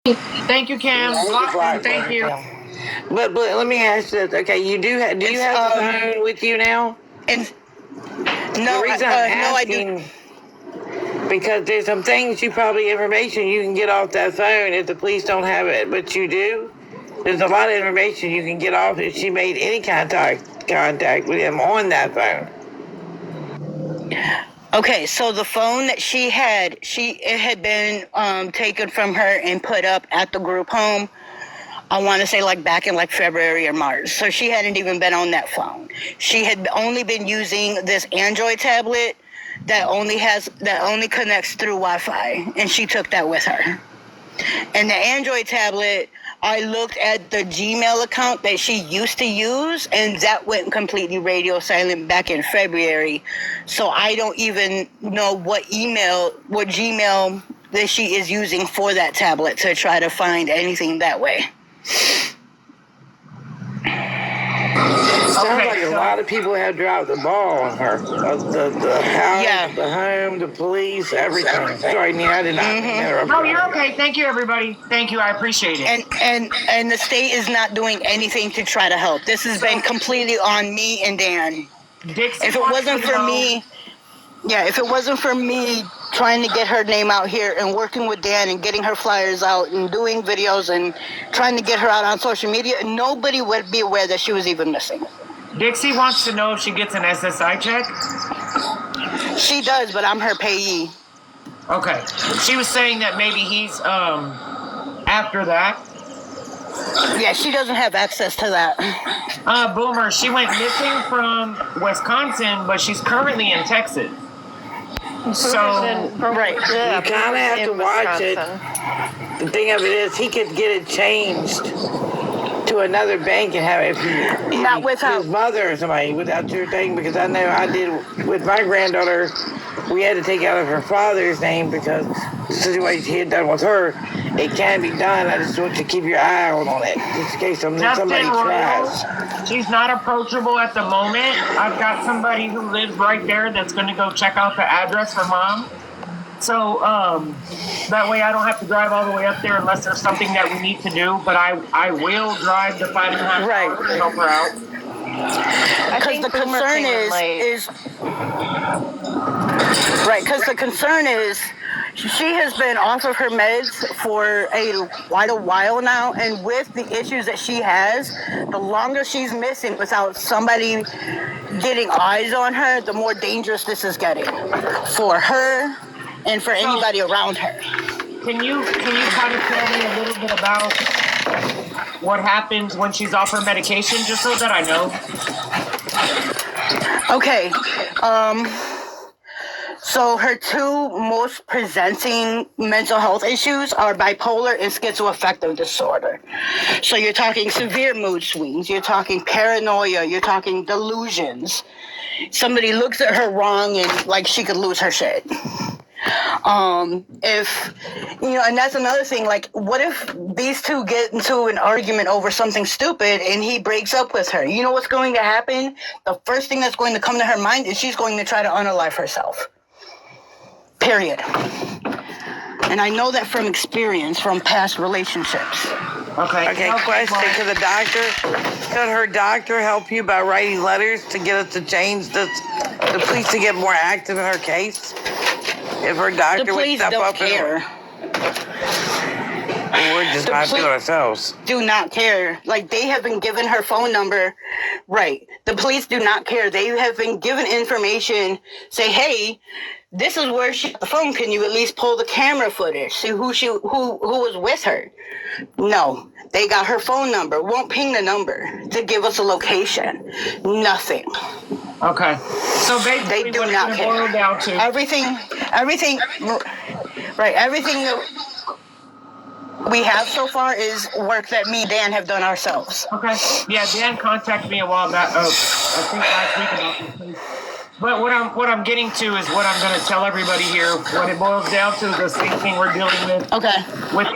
Thank you, Cam. Thank you. But let me ask you this. Okay, you do have the phone with you now? And The no, reason I'm asking, because there's some things information you can get off that phone if the police don't have it, but you do. There's a lot of information you can get off if she made any contact with him on that phone. Okay, so the phone that she had, it had been taken from her and put up at the group home. I want to say like back in like February or March. So she hadn't even been on that phone. She had only been using this Android tablet that only connects through Wi-Fi, and she took that with her. And the Android tablet, I looked at the Gmail account that she used to use, and that went completely radio silent back in February. So I don't even know what Gmail that she is using for that tablet to try to find anything that way. Sounds like a lot of people have dropped the ball on her. The house, the home, the police, everything. Sorry, Nia, I did not mean to interrupt. Oh, you're okay. Thank you, everybody. Thank you. I appreciate it. And the state is not doing anything to try to help. This has been completely on me and Dan. If it wasn't for me trying to get her name out here and working with Dan and getting her flyers out and doing videos and trying to get her out on social media, nobody would be aware that she was even missing. Dixie wants to know if she gets an SSI check. She does, but I'm her payee. Okay. She was saying that maybe he's after that. Yeah, she doesn't have access to that. Boomer, she went missing from Wisconsin, but she's currently in Texas. So, right. You kind of have to watch it. The thing of it is, he could get it changed to another bank and have it. Not without his mother or somebody, without your thing, because I know I did with my granddaughter. We had to take out of her father's name because the situation he had done with her. It can be done. I just want you to keep your eye out on it, just in case somebody tries. She's not approachable at the moment. I've got somebody who lives right there that's going to go check out the address for mom. So that way I don't have to drive all the way up there unless there's something that we need to do. But I will drive the 5.5 hours to help her out. Because the concern because the concern is she has been off of her meds for quite a while now, and with the issues that she has, the longer she's missing without somebody getting eyes on her, the more dangerous this is getting for her and for anybody around her. Can you kind of tell me a little bit about what happens when she's off her medication, just so that I know? Okay. So her two most presenting mental health issues are bipolar and schizoaffective disorder. So you're talking severe mood swings, you're talking paranoia, you're talking delusions. Somebody looks at her wrong and like she could lose her shit. And that's another thing, like, what if these two get into an argument over something stupid and he breaks up with her? You know what's going to happen? The first thing that's going to come to her mind is she's going to try to unalive herself. Period. And I know that from experience, from past relationships. Okay, question. Could her doctor help you by writing letters to get us to change the police to get more active in her case? If her doctor would step up and we're just not doing ourselves. Do not care. Like, they have been given her phone number. Right. The police do not care. They have been given information. Say, hey, this is where she got the phone. Can you at least pull the camera footage? See who was with her? No. They got her phone number. Won't ping the number to give us a location. Nothing. Okay. So basically, they do not care. Down to everything that we have so far is work that me, Dan, have done ourselves. Okay. Yeah, Dan contacted me a while back. I think last week about this. But what I'm getting to is what I'm going to tell everybody here. What it boils down to is the same thing we're dealing with. Okay. With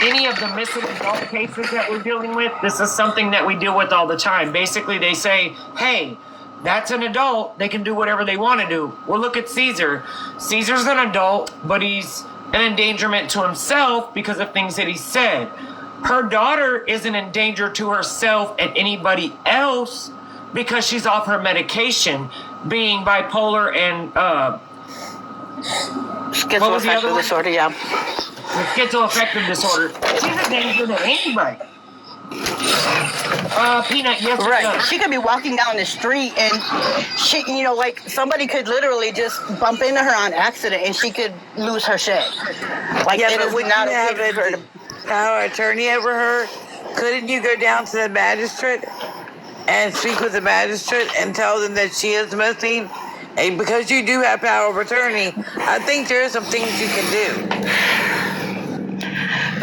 any of the missing adult cases that we're dealing with, this is something that we deal with all the time. Basically, they say, hey, that's an adult. They can do whatever they want to do. Well, look at Caesar. Caesar's an adult, but he's an endangerment to himself because of things that he said. Her daughter isn't in danger to herself and anybody else because she's off her medication, being bipolar and Schizoaffective disorder, yeah. schizoaffective disorder. She's a danger to anybody. Peanut, yes, Right. She could be walking down the street and she, you know, like somebody could literally just bump into her on accident and she could lose her shit. Like, Yeah, it but is would you not have okay for her a to. power attorney over her? Couldn't you go down to the magistrate and speak with the magistrate and tell them that she is missing? And because you do have power of attorney, I think there are some things you can do.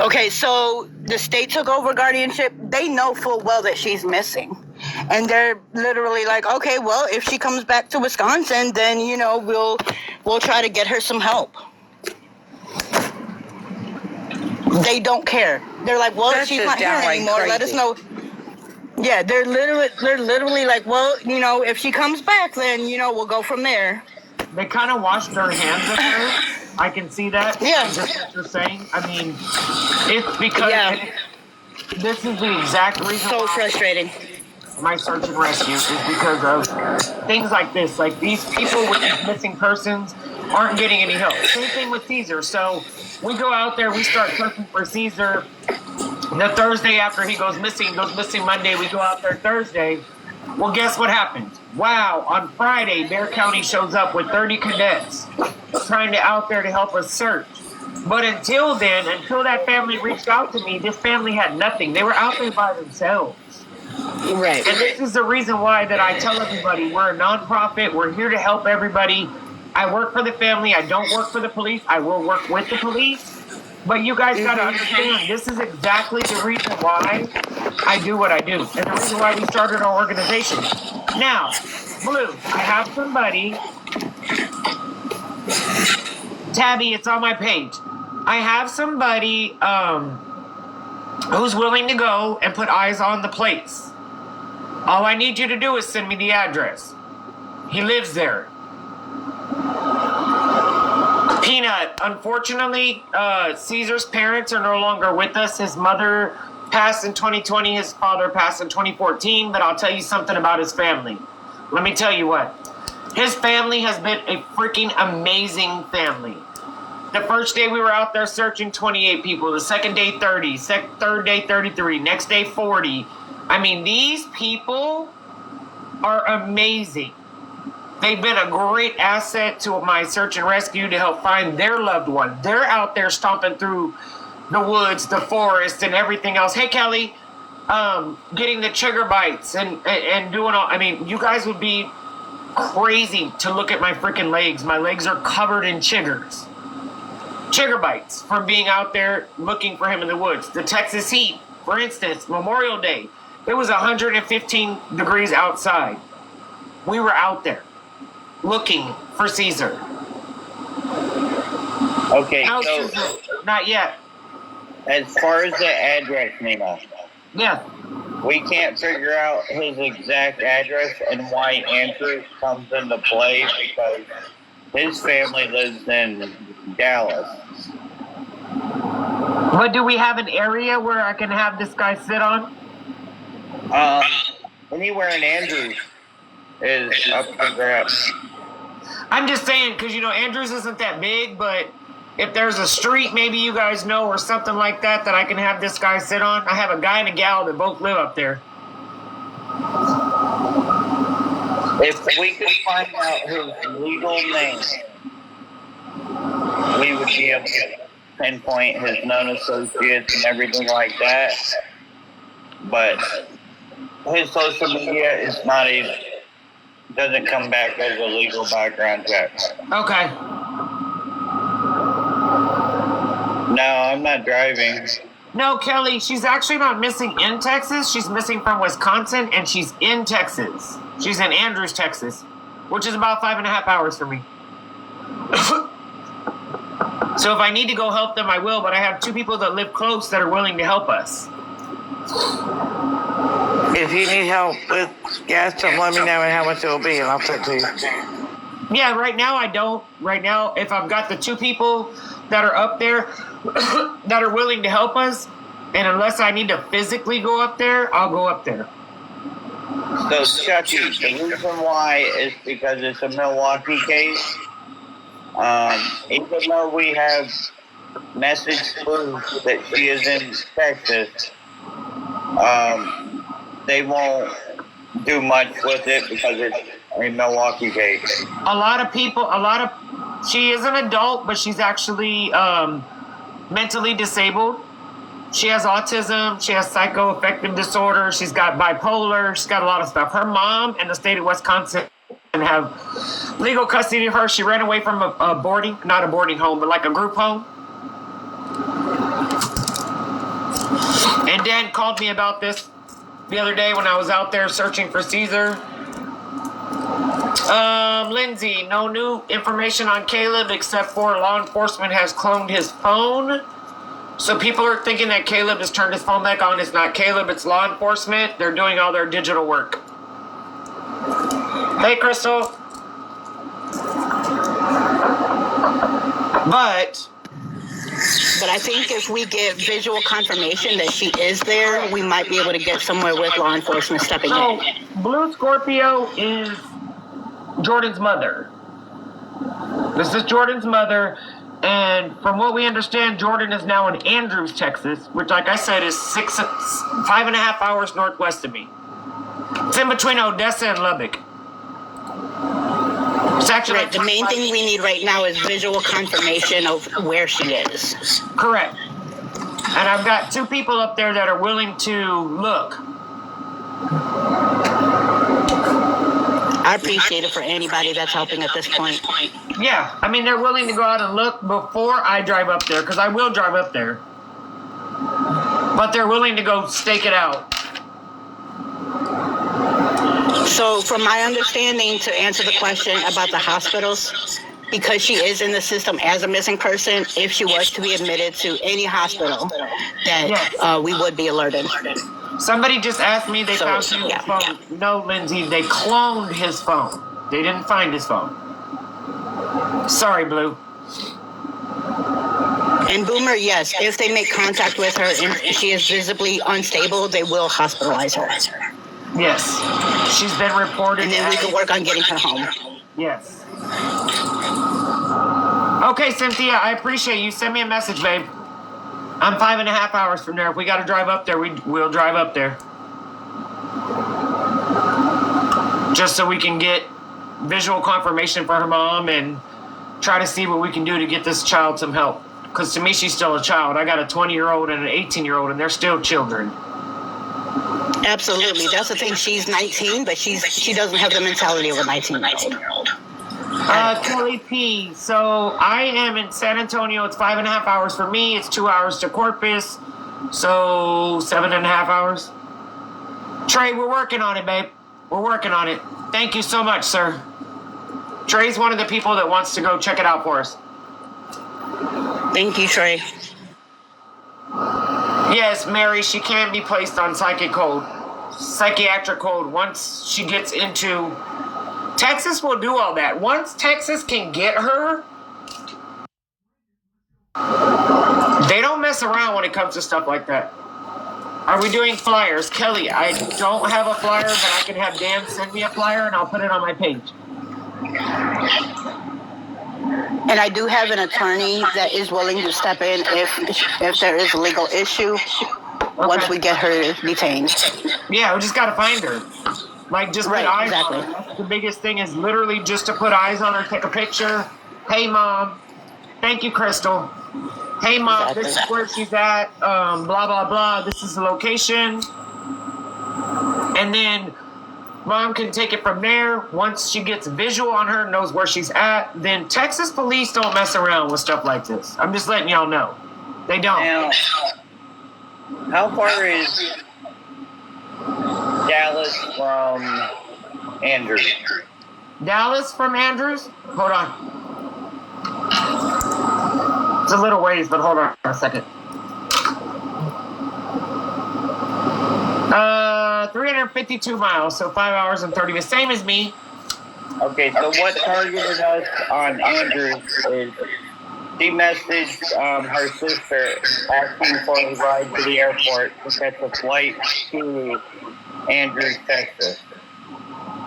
Okay, so the state took over guardianship. They know full well that she's missing. And they're literally like, okay, well, if she comes back to Wisconsin, then, you know, we'll try to get her some help. They don't care. They're like, well, if That's she's just not here downright anymore, let us crazy. know. Yeah, they're literally like, well, you know, if she comes back, then, you know, we'll go from there. They kind of washed their hands of her. I can see that. Yeah. Just what you're saying. I mean, it's because Yeah. this is the exact reason So why frustrating. my search and rescue is because of things like this. Like these people with these missing persons aren't getting any help. Same thing with Caesar. So we go out there, we start searching for Caesar. The Thursday after he goes missing Monday, we go out there Thursday. Well, guess what happens? Wow, on Friday, Bear County shows up with 30 cadets trying to out there to help us search. But until then, until that family reached out to me, this family had nothing. They were out there by themselves. Right. And this is the reason why that I tell everybody we're a nonprofit. We're here to help everybody. I work for the family. I don't work for the police. I will work with the police. But you guys got to understand, this is exactly the reason why I do what I do. And the reason why we started our organization. Now, Blue, I have somebody. Tabby, it's on my page. I have somebody who's willing to go and put eyes on the place. All I need you to do is send me the address. He lives there. Peanut, unfortunately, Caesar's parents are no longer with us. His mother passed in 2020. His father passed in 2014. But I'll tell you something about his family. Let me tell you what. His family has been a freaking amazing family. The first day we were out there searching, 28 people. The second day, 30. Third day, 33. Next day, 40. I mean, these people are amazing. They've been a great asset to my search and rescue to help find their loved one. They're out there stomping through the woods, the forest, and everything else. Hey, Kelly, getting the trigger bites and doing all. I mean, you guys would be crazy to look at my freaking legs. My legs are covered in chiggers. Trigger bites from being out there looking for him in the woods. The Texas heat, for instance, Memorial Day, it was 115 degrees outside. We were out there looking for Caesar. Okay, How's so Caesar? Not yet. as far as the address, Nina, Yeah. we can't figure out his exact address and why Andrew comes into play because his family lives in Dallas. But do we have an area where I can have this guy sit on? Anywhere in Andrews is up for grabs. I'm just saying, because, you know, Andrews isn't that big, but if there's a street maybe you guys know or something like that that I can have this guy sit on. I have a guy and a gal that both live up there. If we could find out his legal name, we would be able to pinpoint his known associates and everything like that. But his social media is not even, doesn't come back as a legal background check. Okay. No, I'm not driving. No, Kelly, she's actually not missing in Texas. She's missing from Wisconsin, and she's in Texas. She's in Andrews, Texas, which is about 5.5 hours for me. So if I need to go help them, I will, but I have 2 people that live close that are willing to help us. If you need help with gas, just let me know and how much it will be, and I'll talk to you. Yeah, right now I don't. Right now, if I've got the 2 people that are up there that are willing to help us. And unless I need to physically go up there, I'll go up there. So, Chucky, the reason why is because it's a Milwaukee case. Even though we have message proof that she is in Texas, they won't do much with it because it's a Milwaukee case. She is an adult, but she's actually mentally disabled. She has autism. She has psychoaffective disorder. She's got bipolar. She's got a lot of stuff. Her mom and the state of Wisconsin have legal custody of her. She ran away from not a boarding home, but like a group home. And Dan called me about this the other day when I was out there searching for Caesar. Lindsay, no new information on Caleb except for law enforcement has cloned his phone. So people are thinking that Caleb has turned his phone back on. It's not Caleb, it's law enforcement. They're doing all their digital work. Hey, Crystal. But I think if we get visual confirmation that she is there, we might be able to get somewhere with law enforcement stepping in. Blue Scorpio is Jordan's mother. This is Jordan's mother. And from what we understand, Jordan is now in Andrews, Texas, which, like I said, is 5.5 hours northwest of me. It's in between Odessa and Lubbock. It's actually Right, the main thing we need right now is visual confirmation of where she is. Correct. And I've got 2 people up there that are willing to look. I appreciate it for anybody that's helping at this point. Yeah, I mean, they're willing to go out and look before I drive up there, because I will drive up there. But they're willing to go stake it out. So from my understanding, to answer the question about the hospitals, because she is in the system as a missing person, if she was to be admitted to any hospital, that we would be alerted. Somebody just asked me they found his phone. Yeah. No, Lindsay, they cloned his phone. They didn't find his phone. Sorry, Blue. And Boomer, yes, if they make contact with her and she is visibly unstable, they will hospitalize her. Yes. She's been reported. And then we can work on getting her home. Yes. Okay, Cynthia, I appreciate you. Send me a message, babe. I'm 5.5 hours from there. If we got to drive up there, we'll drive up there. Just so we can get visual confirmation for her mom and try to see what we can do to get this child some help. Because to me, she's still a child. I got a 20-year-old and an 18-year-old, and they're still children. Absolutely. That's the thing. She's 19, but she doesn't have the mentality of a 19-year-old. Kelly P. So I am in San Antonio. It's 5.5 hours for me. It's 2 hours to Corpus. So 7.5 hours. Trey, we're working on it, babe. We're working on it. Thank you so much, sir. Trey's one of the people that wants to go check it out for us. Thank you, Trey. Yes, Mary, she can be placed on psychiatric hold once she gets into... Texas will do all that. Once Texas can get her, they don't mess around when it comes to stuff like that. Are we doing flyers? Kelly, I don't have a flyer, but I can have Dan send me a flyer and I'll put it on my page. And I do have an attorney that is willing to step in if there is a legal issue once we get her detained. Yeah, we just got to find her. Like, just put eyes exactly. on her. That's the biggest thing is literally just to put eyes on her, take a picture. Hey, Mom. Thank you, Crystal. Hey, Mom, this is where she's at. Blah, blah, blah. This is the location. And then Mom can take it from there. Once she gets visual on her, knows where she's at, then Texas police don't mess around with stuff like this. I'm just letting y'all know. They don't. Now, how far is Dallas from Andrews? Dallas from Andrews? Hold on. It's a little ways, but hold on a second. 352 miles, so 5 hours and 30 minutes. Same as me. Okay, so what targeted us on Andrews is She messaged her sister asking for a ride to the airport to catch a flight to Andrews, Texas.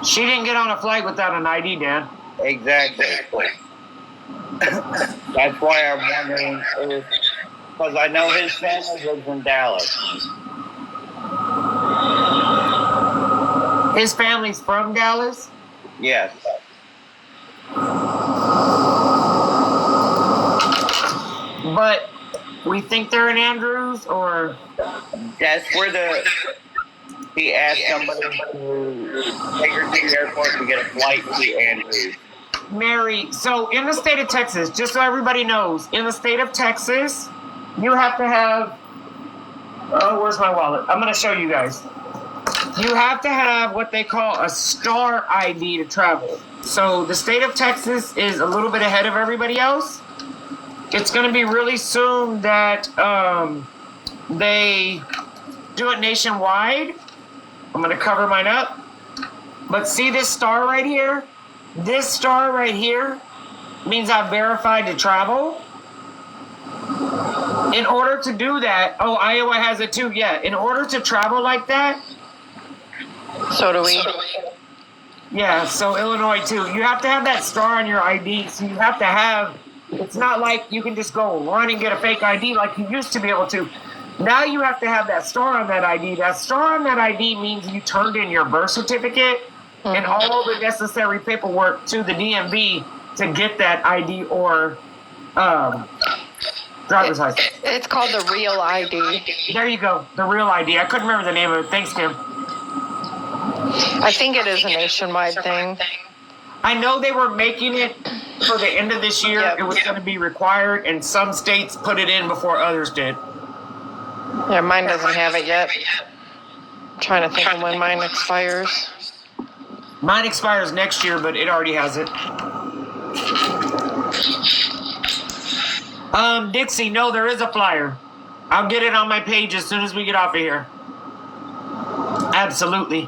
She didn't get on a flight without an ID, Dan. Exactly. That's why I'm wondering if, because I know his family lives in Dallas. His family's from Dallas? Yes. But we think they're in Andrews, or? That's where he asked somebody to take her to the airport to get a flight to Andrews. Mary, so in the state of Texas, just so everybody knows, in the state of Texas, you have to have, oh, where's my wallet? I'm going to show you guys. You have to have what they call a star ID to travel. So the state of Texas is a little bit ahead of everybody else. It's going to be really soon that they do it nationwide. I'm going to cover mine up. But see this star right here? This star right here means I'm verified to travel. In order to do that, oh, Iowa has it too, yeah. In order to travel like that. So do we. Yeah, so Illinois too. You have to have that star on your ID. So you have to have, it's not like you can just go run and get a fake ID like you used to be able to. Now you have to have that star on that ID. That star on that ID means you turned in your birth certificate and all the necessary paperwork to the DMV to get that ID or driver's license. It's called the Real ID. There you go, the real ID. I couldn't remember the name of it. Thanks, Kim. I think it is a nationwide thing. I know they were making it for the end of this year. Yep. It was going to be required, and some states put it in before others did. Yeah, mine doesn't have it yet. I'm trying to think of when mine expires. Mine expires next year, but it already has it. Dixie, no, there is a flyer. I'll get it on my page as soon as we get off of here. Absolutely.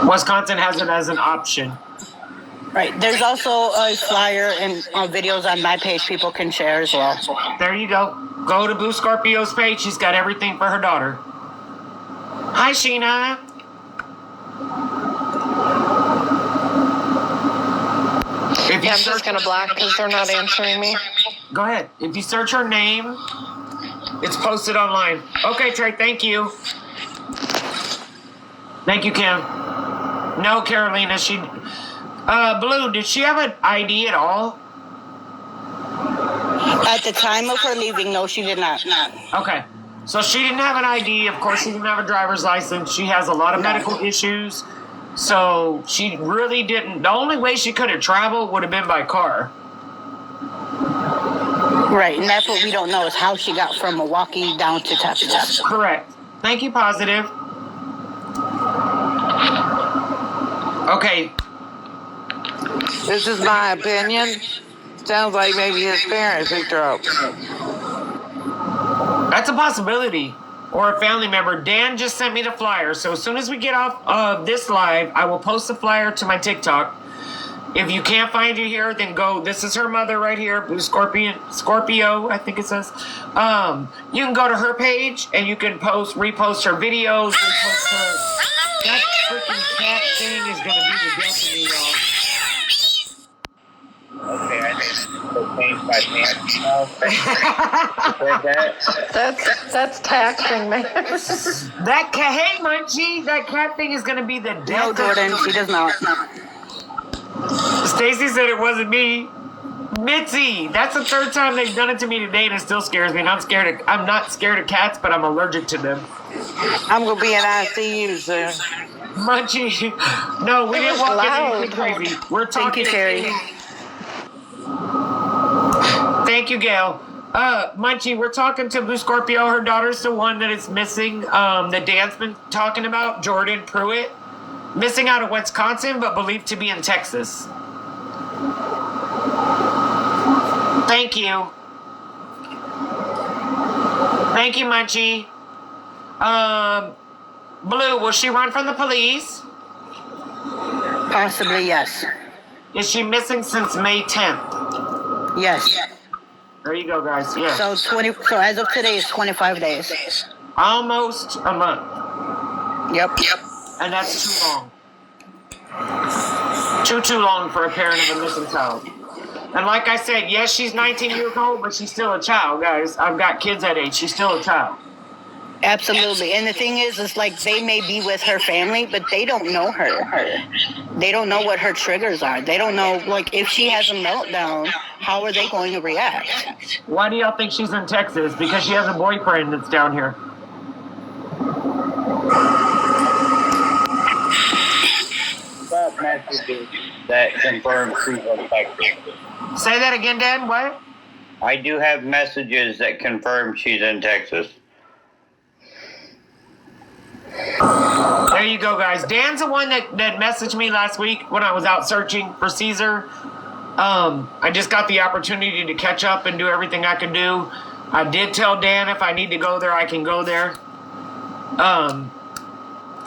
Wisconsin has it as an option. Right. There's also a flyer and videos on my page people can share as well. There you go. Go to Blue Scorpio's page. She's got everything for her daughter. Hi, Sheena. Yeah, I'm just going to block because they're not answering me. Go ahead. If you search her name, it's posted online. Okay, Trey, thank you. Thank you, Kim. No, Carolina, she... Blue, did she have an ID at all? At the time of her leaving, no, she did not. Okay. So she didn't have an ID. Of course, she didn't have a driver's license. She has a lot of medical issues. So she really didn't... The only way she could have traveled would have been by car. Right, and that's what we don't know is how she got from Milwaukee down to Texas. Correct. Thank you, Positive. Okay. This is my opinion. Sounds like maybe his parents picked her up. That's a possibility. Or a family member. Dan just sent me the flyer. So as soon as we get off of this live, I will post the flyer to my TikTok. If you can't find you here, then go. This is her mother right here, Blue Scorpio, I think it says. You can go to her page and you can repost her videos, repost her. That freaking cat thing is gonna be the death of me, y'all. Okay, I need to change my pants now. That's taxing, man. That cat, hey Munchie, that cat thing is gonna be the death No, of Jordan, me. she does not. Stacy said it wasn't me. Mitzi, that's the third time they've done it to me today, and it still scares me. And I'm not scared of cats, but I'm allergic to them. I'm gonna be in ICU soon. Munchie, no, we didn't walk in anything crazy. We're talking. Thank you, Terry. Thank you, Gail. Munchie, we're talking to Blue Scorpio. Her daughter's the one that is missing. The Dan's been talking about, Jordan Pruitt. Missing out of Wisconsin, but believed to be in Texas. Thank you. Thank you, Munchie. Blue, will she run from the police? Possibly, yes. Is she missing since May 10th? Yes. There you go, guys. Yeah. So as of today, it's 25 days. Almost a month. Yep. And that's too long. Too long for a parent of a missing child. And like I said, yes, she's 19 years old, but she's still a child, guys. I've got kids that age. She's still a child. Absolutely. And the thing is like they may be with her family, but they don't know her. They don't know what her triggers are. They don't know, like, if she has a meltdown, how are they going to react? Why do y'all think she's in Texas? Because she has a boyfriend that's down here. That messages that confirm she's in Texas. Say that again, Dan. What? I do have messages that confirm she's in Texas. There you go, guys. Dan's the one that messaged me last week when I was out searching for Caesar. I just got the opportunity to catch up and do everything I can do. I did tell Dan if I need to go there, I can go there.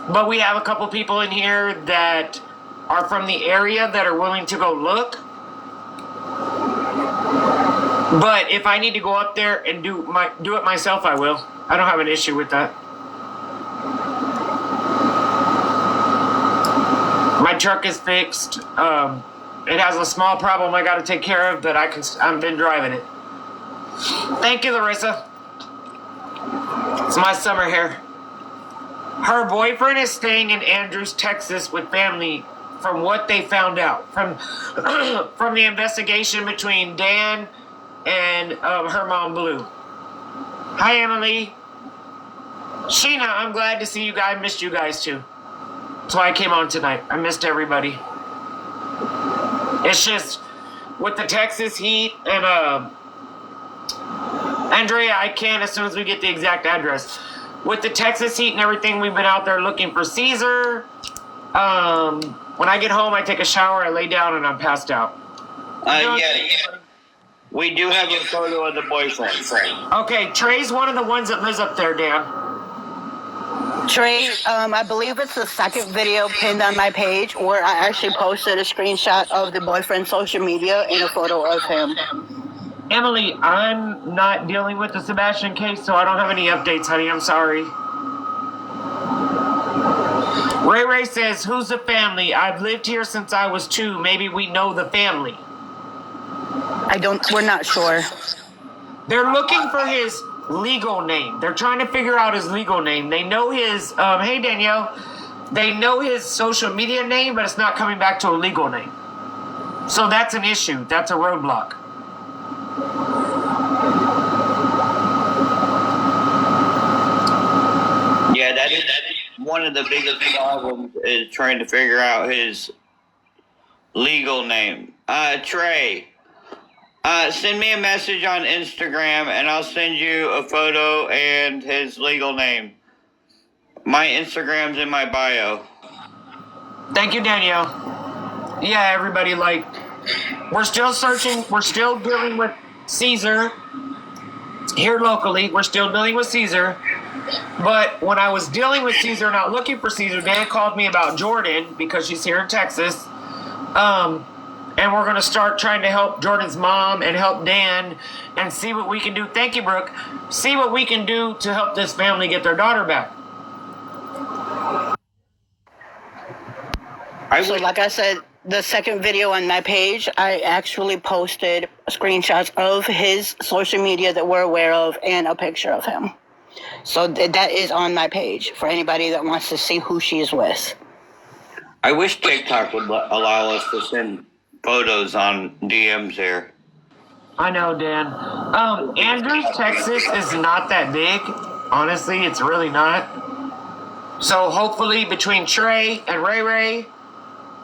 But we have a couple people in here that are from the area that are willing to go look. But if I need to go up there and do it myself, I will. I don't have an issue with that. My truck is fixed. It has a small problem I got to take care of, but I've been driving it. Thank you, Larissa. It's my summer hair. Her boyfriend is staying in Andrews, Texas with family from what they found out. From the investigation between Dan and her mom, Blue. Hi, Emily. Sheena, I'm glad to see you guys. Missed you guys, too. That's why I came on tonight. I missed everybody. It's just, with the Texas heat and, Andrea, I can as soon as we get the exact address. With the Texas heat and everything, we've been out there looking for Caesar. When I get home, I take a shower, I lay down, and I'm passed out. We do have a photo of the boyfriend. Okay, Trey's one of the ones that lives up there, Dan. Trey, I believe it's the second video pinned on my page where I actually posted a screenshot of the boyfriend's social media and a photo of him. Emily, I'm not dealing with the Sebastian case, so I don't have any updates, honey. I'm sorry. Ray says, who's the family? I've lived here since I was 2. Maybe we know the family. We're not sure. They're looking for his legal name. They're trying to figure out his legal name. They know his, hey Danielle, they know his social media name, but it's not coming back to a legal name. So that's an issue. That's a roadblock. Yeah, that is one of the biggest problems is trying to figure out his legal name. Trey, send me a message on Instagram and I'll send you a photo and his legal name. My Instagram's in my bio. Thank you, Danielle. Yeah, everybody, we're still searching. We're still dealing with Caesar here locally. We're still dealing with Caesar. But when I was dealing with Caesar, not looking for Caesar, Dan called me about Jordan because she's here in Texas. And we're going to start trying to help Jordan's mom and help Dan and see what we can do. Thank you, Brooke. See what we can do to help this family get their daughter back. So like I said, the second video on my page, I actually posted screenshots of his social media that we're aware of and a picture of him. So that is on my page for anybody that wants to see who she is with. I wish TikTok would allow us to send photos on DMs here. I know, Dan. Andrews, Texas is not that big. Honestly, it's really not. So hopefully between Trey and Ray,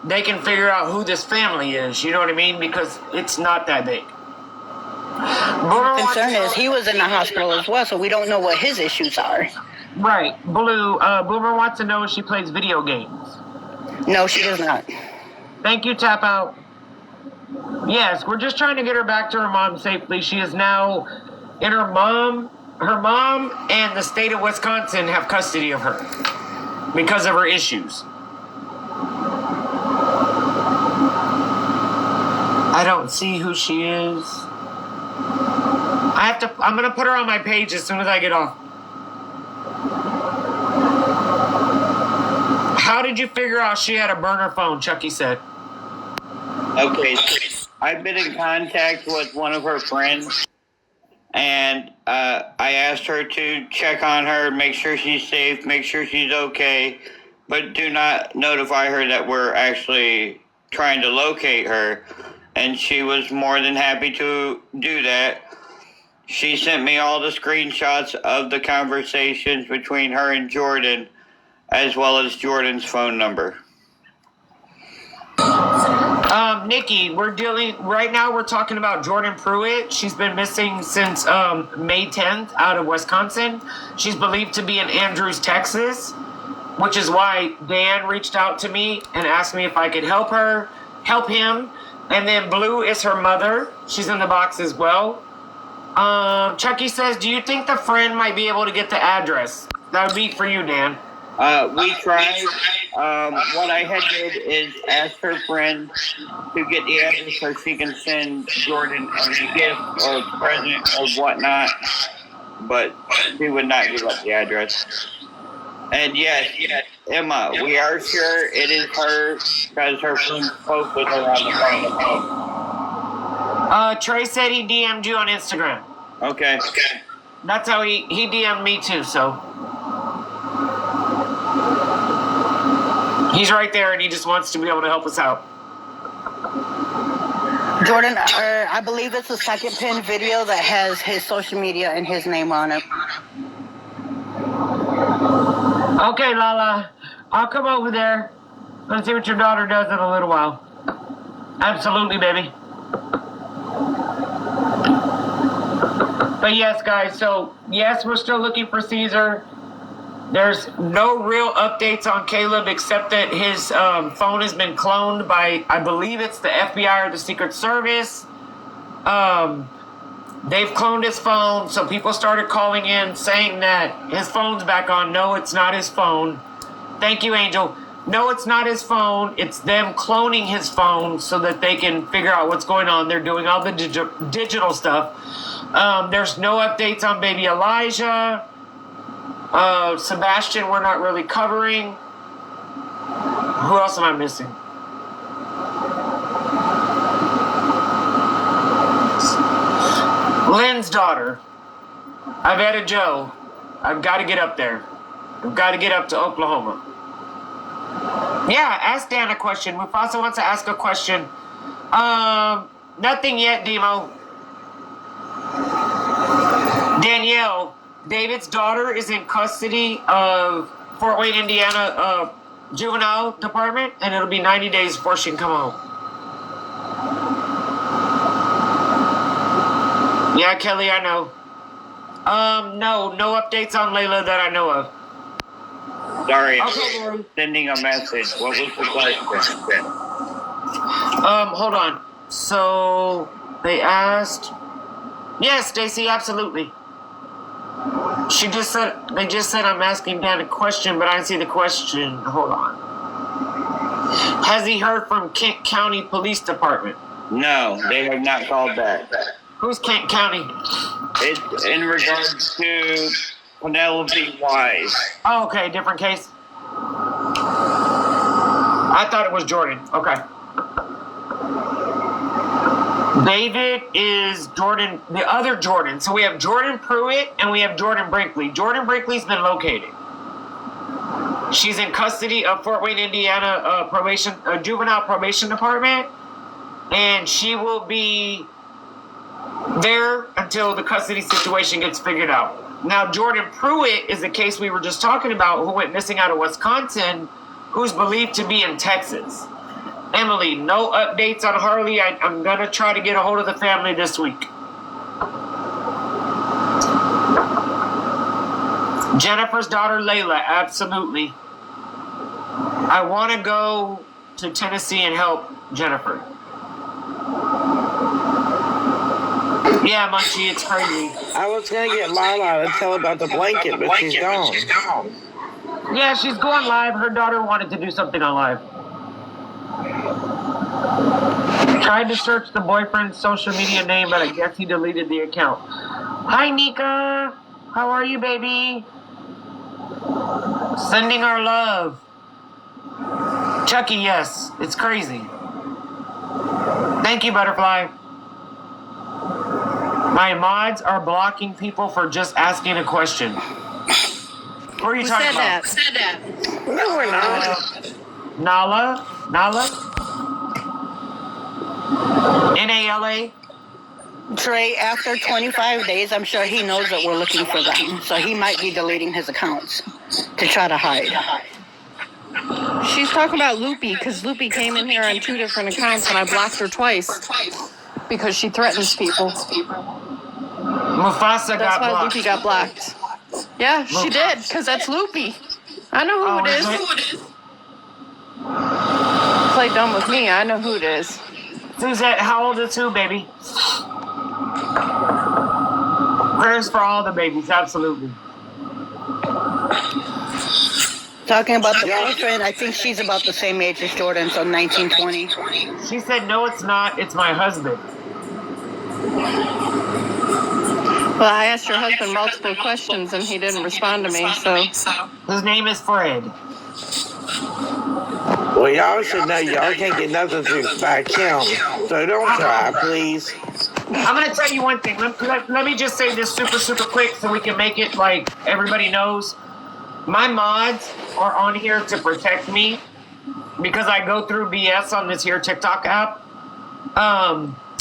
they can figure out who this family is. You know what I mean? Because it's not that big. The concern is he was in the hospital as well, so we don't know what his issues are. Right. Boomer wants to know if she plays video games. No, she does not. Thank you, Tap Out. Yes, we're just trying to get her back to her mom safely. She is now in her mom and the state of Wisconsin have custody of her because of her issues. I don't see who she is. I'm gonna put her on my page as soon as I get off. How did you figure out she had a burner phone? Chucky said. Okay, I've been in contact with one of her friends, and I asked her to check on her, make sure she's safe, make sure she's okay, but do not notify her that we're actually trying to locate her. And she was more than happy to do that. She sent me all the screenshots of the conversations between her and Jordan, as well as Jordan's phone number. Nikki, we're talking about Jordan Pruitt. She's been missing since May 10th out of Wisconsin. She's believed to be in Andrews, Texas, which is why Dan reached out to me and asked me if I could help him. And then Blue is her mother. She's in the box as well. Chucky says, do you think the friend might be able to get the address? That would be for you, Dan. We tried. What I had did is ask her friend to get the address so she can send Jordan a gift or present or whatnot, but she would not give up the address. And yes, Emma, we are sure it is her because her friend spoke with her on the phone. Trey said he DM'd you on Instagram. Okay. That's how he DM'd me too, so. He's right there and he just wants to be able to help us out. Jordan, I believe it's the second pinned video that has his social media and his name on it. Okay, Lala. I'll come over there. Let's see what your daughter does in a little while. Absolutely, baby. But yes, guys, so yes, we're still looking for Caesar. There's no real updates on Caleb except that his phone has been cloned by, I believe it's the FBI or the Secret Service. They've cloned his phone, so people started calling in saying that his phone's back on. No, it's not his phone. Thank you, Angel. No, it's not his phone. It's them cloning his phone so that they can figure out what's going on. They're doing all the digital stuff. There's no updates on baby Elijah. Sebastian, we're not really covering. Who else am I missing? Lynn's daughter. I've added Joe. I've got to get up there. I've got to get up to Oklahoma. Yeah, ask Dan a question. Mufasa wants to ask a question. Nothing yet, Demo. Danielle, David's daughter is in custody of Fort Wayne, Indiana juvenile department, and it'll be 90 days before she can come home. Yeah, Kelly, I know. No updates on Layla that I know of. Sorry, Okay, Lori. sending a message. What was the question? Hold on. So they asked. Yes, Stacy, absolutely. They just said I'm asking Dan a question, but I didn't see the question. Hold on. Has he heard from Kent County Police Department? No, they have not called back. Who's Kent County? It's in regards to Penelope Wise. Oh, okay, different case. I thought it was Jordan. Okay. David is Jordan, the other Jordan. So we have Jordan Pruitt and we have Jordan Brinkley. Jordan Brinkley's been located. She's in custody of Fort Wayne, Indiana juvenile probation department, and she will be there until the custody situation gets figured out. Now, Jordan Pruitt is the case we were just talking about, who went missing out of Wisconsin, who's believed to be in Texas. Emily, no updates on Harley. I'm going to try to get a hold of the family this week. Jennifer's daughter, Layla, absolutely. I want to go to Tennessee and help Jennifer. Yeah, Munchie, it's crazy. I was going to get Lala to tell about the blanket, but she's gone. Yeah, she's going live. Her daughter wanted to do something on live. Tried to search the boyfriend's social media name, but I guess he deleted the account. Hi, Nika. How are you, baby? Sending our love. Chucky, yes. It's crazy. Thank you, Butterfly. My mods are blocking people for just asking a question. What are you talking about? Said that. No, we're not. Nala? Nala? Trey, after 25 days, I'm sure he knows that we're looking for them. So he might be deleting his accounts to try to hide. She's talking about Loopy because Loopy came in here on 2 different accounts and I blocked her twice because she threatens people. Mufasa That's got why blocked. Loopy got blocked. Yeah, she did because that's Loopy. I know who it is. Play dumb with me. I know who it is. Suzette, how old is who, baby? Prayers for all the babies, absolutely. Talking about the boyfriend, I think she's about the same age as Jordan, so 19, 20. She said, no, it's not. It's my husband. Well, I asked your husband multiple questions and he didn't respond to me, so. His name is Fred. Well, y'all should know y'all can't get nothing through my account, so don't try, please. I'm going to tell you one thing. Let me just say this super quick so we can make it like everybody knows. My mods are on here to protect me because I go through BS on this here TikTok app.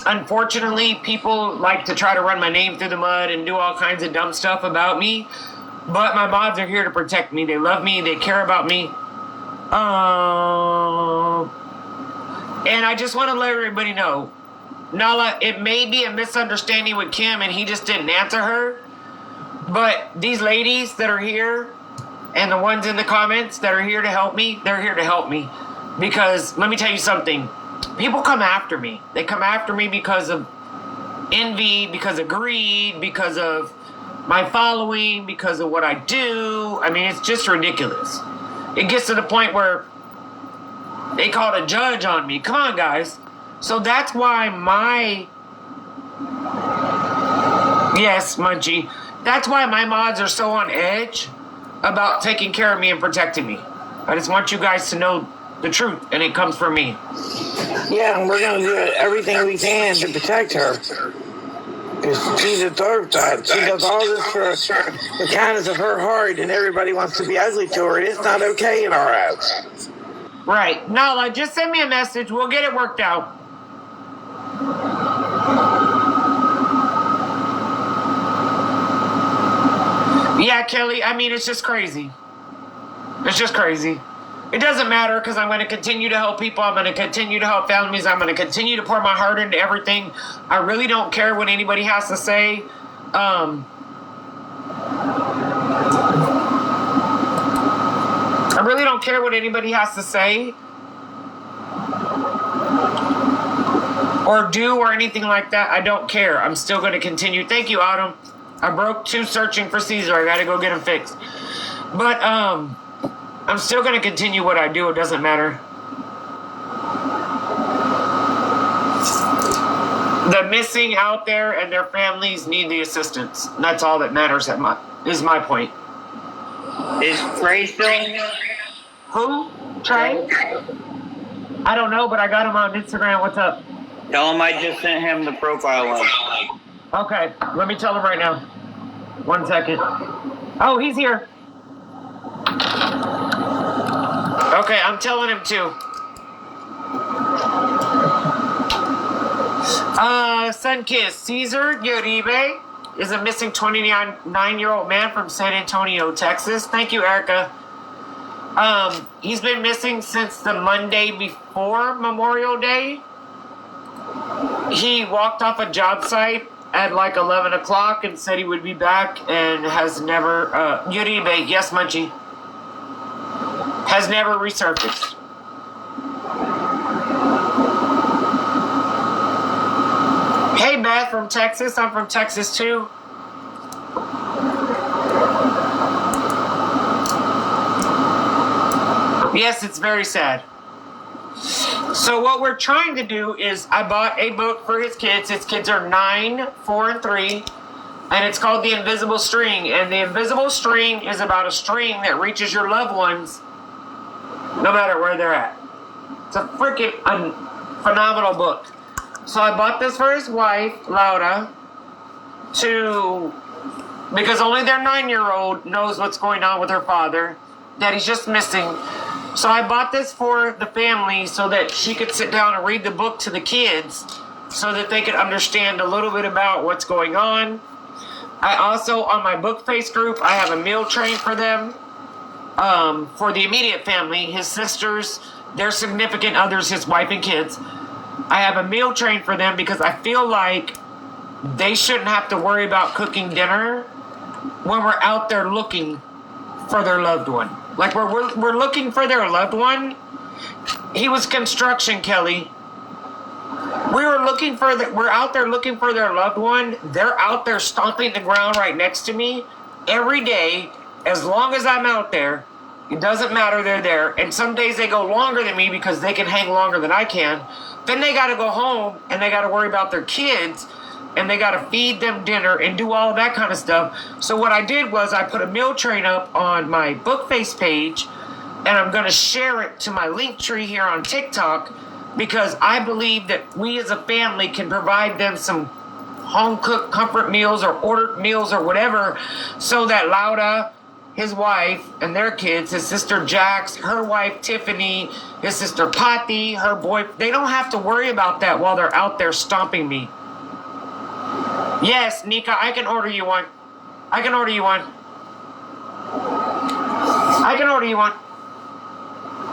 Unfortunately, people like to try to run my name through the mud and do all kinds of dumb stuff about me. But my mods are here to protect me. They love me. They care about me. And I just want to let everybody know, Nala, it may be a misunderstanding with Kim and he just didn't answer her. But these ladies that are here and the ones in the comments that are here to help me, they're here to help me. Because let me tell you something. People come after me. They come after me because of envy, because of greed, because of my following, because of what I do. I mean, it's just ridiculous. It gets to the point where they called a judge on me. Come on, guys. So that's why yes, Munchie. That's why my mods are so on edge about taking care of me and protecting me. I just want you guys to know the truth, and it comes from me. Yeah, and we're going to do everything we can to protect her. Because she's a third side. She does all this for the kindness of her heart, and everybody wants to be ugly to her, and it's not okay in our eyes. Right. Nala, just send me a message. We'll get it worked out. Yeah, Kelly, I mean, it's just crazy. It's just crazy. It doesn't matter because I'm going to continue to help people. I'm going to continue to help families. I'm going to continue to pour my heart into everything. I really don't care what anybody has to say. I really don't care what anybody has to say or do or anything like that. I don't care. I'm still going to continue. Thank you, Autumn. I broke 2 searching for Caesar. I got to go get them fixed. But I'm still going to continue what I do. It doesn't matter. The missing out there and their families need the assistance. That's all that matters. Is my point. Is Trey still in here? Who? Trey? I don't know, but I got him on Instagram. What's up? Tell him I just sent him the profile link. Okay, let me tell him right now. 1 second. Oh, he's here. Okay, I'm telling him too. Sunkiss. Caesar Uribe is a missing 29-year-old man from San Antonio, Texas. Thank you, Erica. He's been missing since the Monday before Memorial Day. He walked off a job site at like 11 o'clock and said he would be back and has never, Uribe, yes, Munchie, has never resurfaced. Hey, Beth from Texas. I'm from Texas, too. Yes, it's very sad. So what we're trying to do is I bought a book for his kids. His kids are 9, 4, and 3. And it's called The Invisible String. And The Invisible String is about a string that reaches your loved ones no matter where they're at. It's a freaking phenomenal book. So I bought this for his wife, Laura, because only their 9-year-old knows what's going on with her father. Daddy's just missing. So I bought this for the family so that she could sit down and read the book to the kids so that they could understand a little bit about what's going on. I also, on my book face group, I have a meal train for them, for the immediate family, his sisters, their significant others, his wife and kids. I have a meal train for them because I feel like they shouldn't have to worry about cooking dinner when we're out there looking for their loved one. Like we're looking for their loved one. He was construction, Kelly. We're out there looking for their loved one. They're out there stomping the ground right next to me every day. As long as I'm out there, it doesn't matter, they're there. And some days they go longer than me because they can hang longer than I can. Then they got to go home and they got to worry about their kids and they got to feed them dinner and do all of that kind of stuff. So what I did was I put a meal train up on my Bookface page, and I'm going to share it to my link tree here on TikTok because I believe that we as a family can provide them some home-cooked comfort meals or ordered meals or whatever, so that Laura, his wife, and their kids, his sister Jax, her wife Tiffany, his sister Patty, her boy, they don't have to worry about that while they're out there stomping me. Yes, Nika, I can order you one. I can order you one.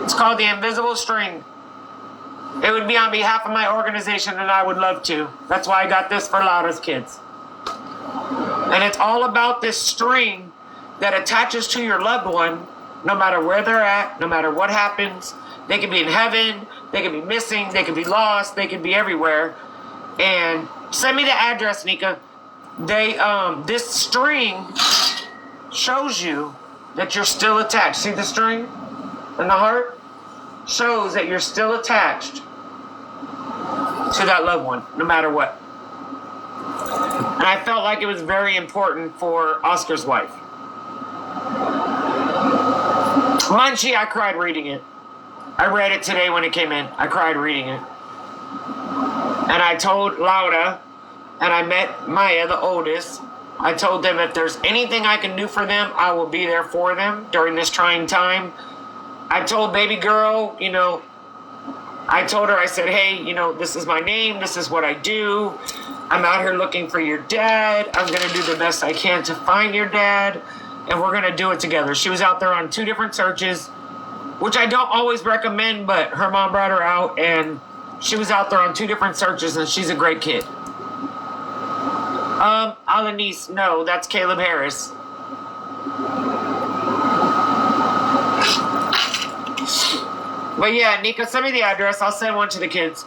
It's called The Invisible String. It would be on behalf of my organization, and I would love to. That's why I got this for Laura's kids. And it's all about this string that attaches to your loved one, no matter where they're at, no matter what happens. They could be in heaven, they could be missing, they could be lost, they could be everywhere. And send me the address, Nika. This string shows you that you're still attached. See the string and the heart? Shows that you're still attached to that loved one, no matter what. And I felt like it was very important for Oscar's wife. Munchie, I cried reading it. I read it today when it came in. I cried reading it. And I told Laura, and I met Maya, the oldest, I told them if there's anything I can do for them, I will be there for them during this trying time. I told baby girl, I told her, I said, hey, this is my name, this is what I do. I'm out here looking for your dad. I'm going to do the best I can to find your dad, and we're going to do it together. She was out there on 2 different searches, which I don't always recommend, but her mom brought her out, and she was out there on 2 different searches, and she's a great kid. Alanis, no, that's Caleb Harris. But yeah, Nika, send me the address. I'll send one to the kids.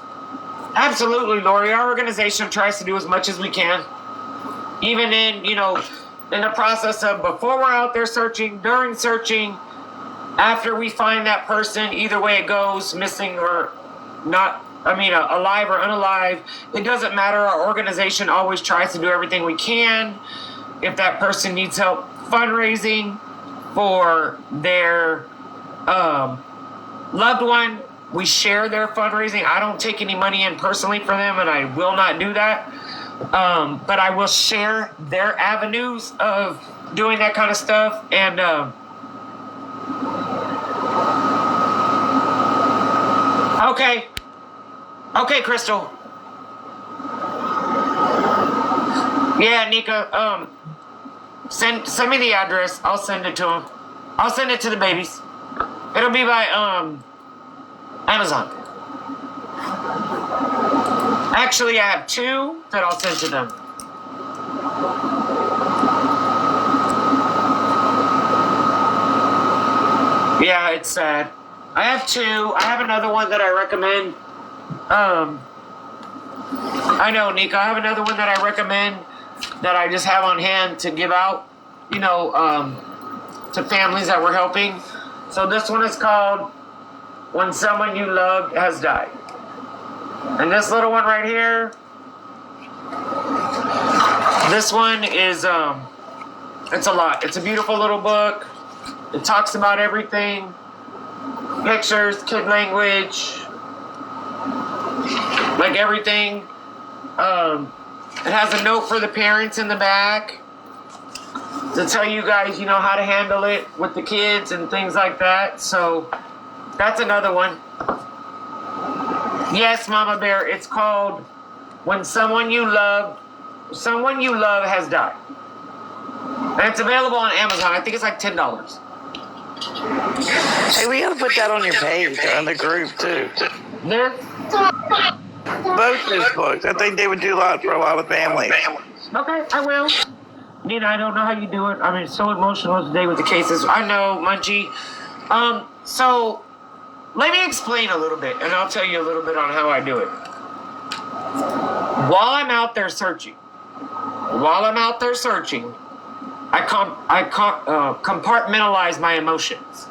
Absolutely, Lori. Our organization tries to do as much as we can. Even in the process of before we're out there searching, during searching, after we find that person, either way it goes, missing or not, alive or unalive, it doesn't matter. Our organization always tries to do everything we can. If that person needs help fundraising for their loved one, we share their fundraising. I don't take any money in personally for them, and I will not do that. But I will share their avenues of doing that kind of stuff. And okay, Crystal. Yeah, Nika. Send me the address. I'll send it to them. I'll send it to the babies. It'll be by Amazon. Actually, I have 2 that I'll send to them. Yeah, it's sad. I have 2. I have another one that I recommend. I know, Nika. I have another one that I recommend that I just have on hand to give out, to families that we're helping. So this one is called when someone you loved has died. And this little one right here, this one is, it's a lot. It's a beautiful little book. It talks about everything. Pictures, kid language, like everything. It has a note for the parents in the back to tell you guys, how to handle it with the kids and things like that. So that's another one. Yes, Mama Bear, it's called When Someone You Love Has Died. And it's available on Amazon. I think it's like $10. Hey, we gotta put that on your page or on the group too. There. Both those books. I think they would do a lot for a lot of families. Okay, I will. Nina, I don't know how you do it. I mean, it's so emotional today with the cases. I know, Munchie. So let me explain a little bit, and I'll tell you a little bit on how I do it. While I'm out there searching, I compartmentalize my emotions.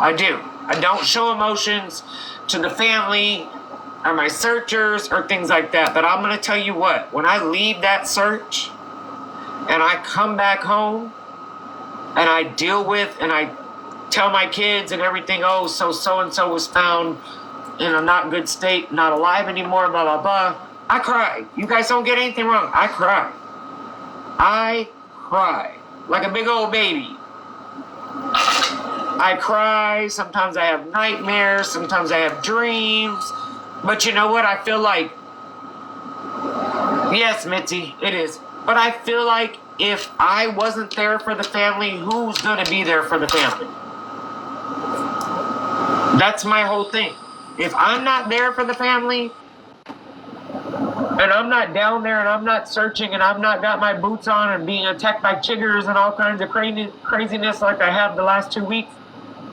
I do. I don't show emotions to the family or my searchers or things like that. But I'm going to tell you what, when I leave that search and I come back home and I deal with and I tell my kids and everything, so-and-so was found in a not good state, not alive anymore, blah, blah, blah. I cry. You guys don't get anything wrong. I cry. Like a big old baby. I cry. Sometimes I have nightmares. Sometimes I have dreams. But you know what? I feel like, yes, Mitzi, it is. But I feel like if I wasn't there for the family, who's going to be there for the family? That's my whole thing. If I'm not there for the family, and I'm not down there and I'm not searching and I've not got my boots on and being attacked by chiggers and all kinds of craziness like I have the last 2 weeks,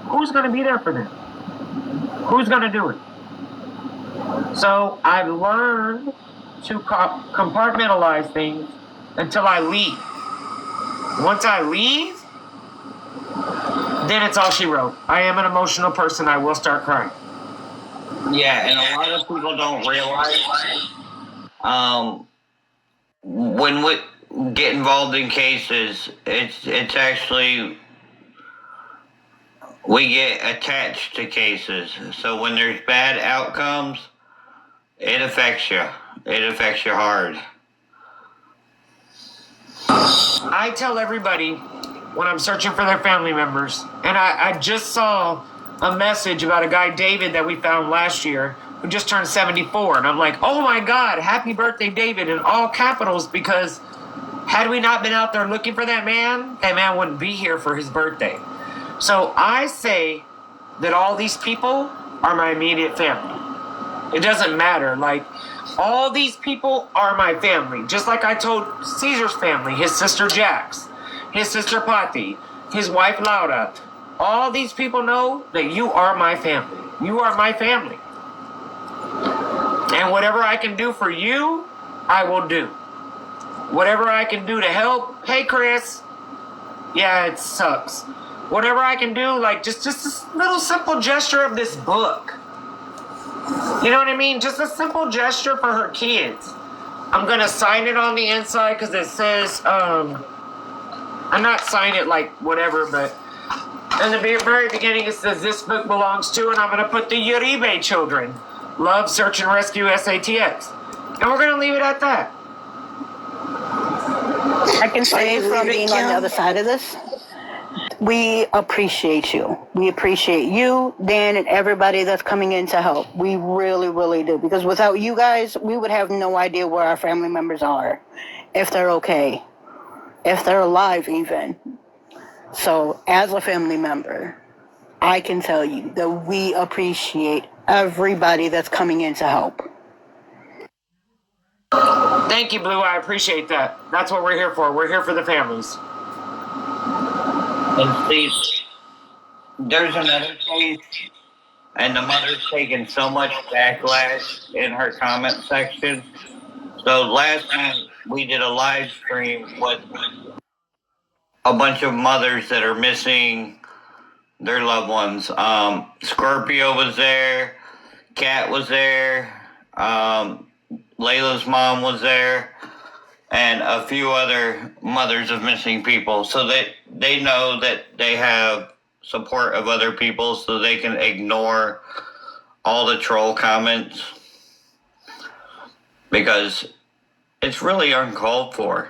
who's going to be there for them? Who's going to do it? So I've learned to compartmentalize things until I leave. Once I leave, then it's all she wrote. I am an emotional person. I will start crying. Yeah, and a lot of people don't realize when we get involved in cases, it's actually we get attached to cases. So when there's bad outcomes, it affects you. It affects you hard. I tell everybody when I'm searching for their family members, and I just saw a message about a guy, David, that we found last year, who just turned 74. And I'm like, oh my God, happy birthday, David, in all capitals, because had we not been out there looking for that man wouldn't be here for his birthday. So I say that all these people are my immediate family. It doesn't matter. Like, all these people are my family. Just like I told Caesar's family, his sister Jax, his sister Patti, his wife Laura. All these people know that you are my family. You are my family. And whatever I can do for you, I will do. Whatever I can do to help. Hey, Chris. Yeah, it sucks. Whatever I can do, like just this little simple gesture of this book. You know what I mean? Just a simple gesture for her kids. I'm going to sign it on the inside because it says, I'm not signing it like whatever, but in the very beginning it says this book belongs to, and I'm going to put the Uribe children. Love, Search, and Rescue SATX. And we're going to leave it at that. I can say from being on the other side of this, we appreciate you. We appreciate you, Dan, and everybody that's coming in to help. We really, really do. Because without you guys, we would have no idea where our family members are, if they're okay, if they're alive even. So as a family member, I can tell you that we appreciate everybody that's coming in to help. Thank you, Blue. I appreciate that. That's what we're here for. We're here for the families. And see, there's another case, and the mother's taken so much backlash in her comment section. So last night we did a live stream with a bunch of mothers that are missing their loved ones. Scorpio was there, Kat was there, Layla's mom was there, and a few other mothers of missing people. So they know that they have support of other people, so they can ignore all the troll comments, because it's really uncalled for.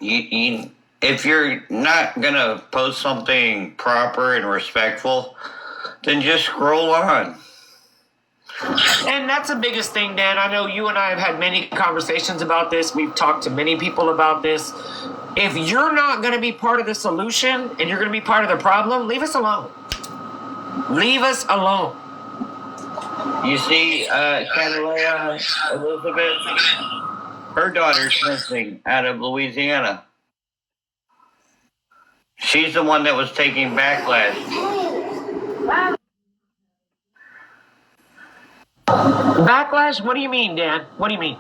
If you're not gonna post something proper and respectful, then just scroll on. And that's the biggest thing, Dan. I know you and I have had many conversations about this. We've talked to many people about this. If you're not going to be part of the solution and you're going to be part of the problem, leave us alone. Leave us alone. You see, Catalina Elizabeth, her daughter's missing out of Louisiana. She's the one that was taking backlash. Backlash? What do you mean, Dan? What do you mean?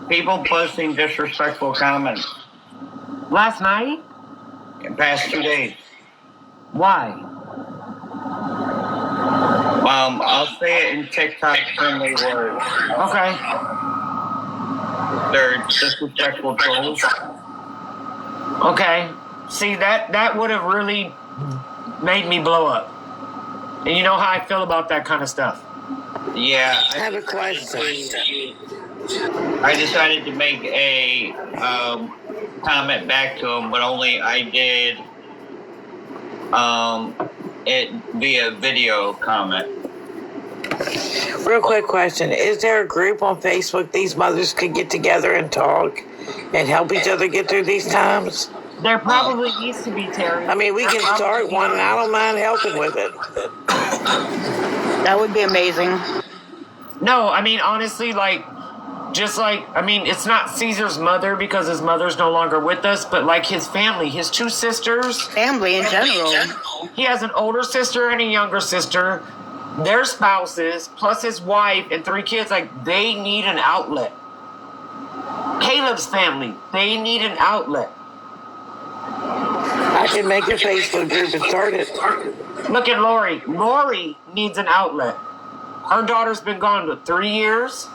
People posting disrespectful comments Last night? in the past 2 days. Why? I'll say it in TikTok friendly words. Okay. They're disrespectful trolls. Okay. See, that would have really made me blow up. And you know how I feel about that kind of stuff. Yeah, I have a question. I decided to make a comment back to him, but only I did it via video comment. Real quick question. Is there a group on Facebook these mothers could get together and talk and help each other get through these times? There probably needs to be, Terry. I mean, we can start one and I don't mind helping with it. That would be amazing. No, I mean, honestly, it's not Caesar's mother because his mother's no longer with us, but like his family, his two sisters. Family in general. He has an older sister and a younger sister, their spouses, plus his wife and 3 kids. Like, they need an outlet. Caleb's family, they need an outlet. I can make a Facebook group and start it. Look at Lori. Lori needs an outlet. Her daughter's been gone for 3 years.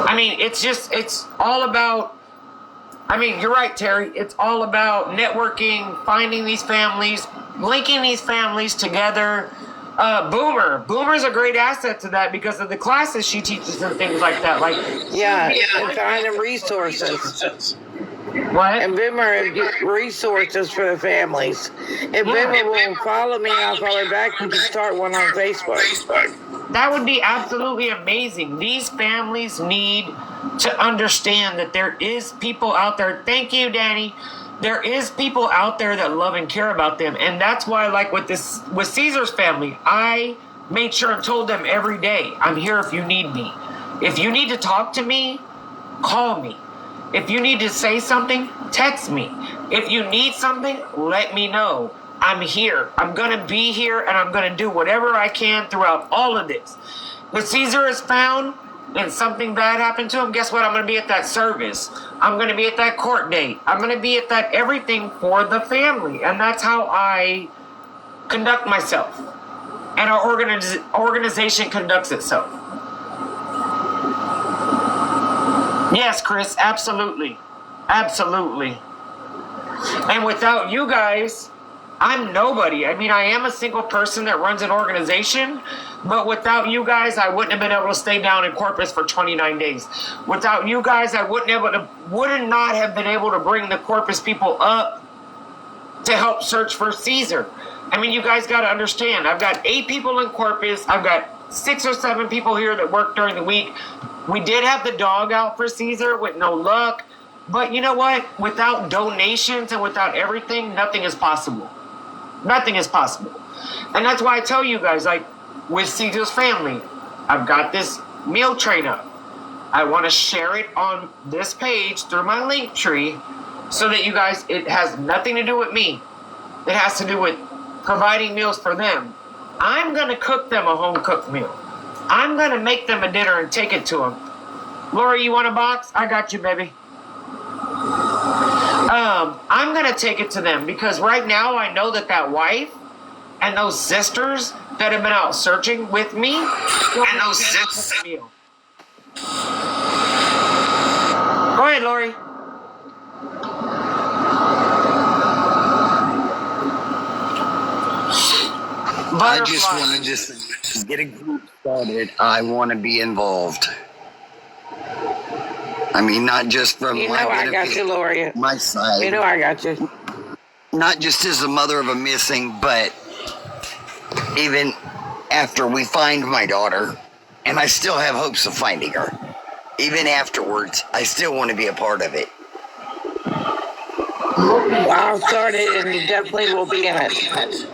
I mean, it's all about, I mean, you're right, Terry. It's all about networking, finding these families, linking these families together. Boomer's a great asset to that because of the classes she teaches and things like that. Like, Yeah, and find them resources. what? And Bimmer resources for the families. If Bimmer will follow me and I'll follow her back, we can start one on Facebook. That would be absolutely amazing. These families need to understand that there is people out there. Thank you, Danny. There is people out there that love and care about them. And that's why, like with Caesar's family, I made sure and told them every day, I'm here if you need me. If you need to talk to me, call me. If you need to say something, text me. If you need something, let me know. I'm here. I'm going to be here, and I'm going to do whatever I can throughout all of this. If Caesar is found and something bad happened to him, guess what? I'm going to be at that service. I'm going to be at that court date. I'm going to be at that everything for the family. And that's how I conduct myself. And our organization conducts itself. Yes, Chris, absolutely. Absolutely. And without you guys, I'm nobody. I mean, I am a single person that runs an organization, but without you guys, I wouldn't have been able to stay down in Corpus for 29 days. Without you guys, I would not have been able to bring the Corpus people up to help search for Caesar. I mean, you guys got to understand, I've got 8 people in Corpus. I've got 6 or 7 people here that work during the week. We did have the dog out for Caesar with no luck. But you know what? Without donations and without everything, nothing is possible. Nothing is possible. And that's why I tell you guys, like, with Caesar's family, I've got this meal train up. I want to share it on this page through my link tree so that you guys, it has nothing to do with me. It has to do with providing meals for them. I'm going to cook them a home-cooked meal. I'm going to make them a dinner and take it to them. Lori, you want a box? I got you, baby. I'm gonna take it to them because right now I know that wife and those sisters that have been out searching with me. And those sisters. Go ahead, Lori. I just want to get a group started. I want to be involved. I mean, not just from You know my I got benefit, you, Lori. my side. You know I got you. Not just as the mother of a missing, but even after we find my daughter, and I still have hopes of finding her. Even afterwards, I still want to be a part of it. Well, I'll start it, and you definitely will be in it.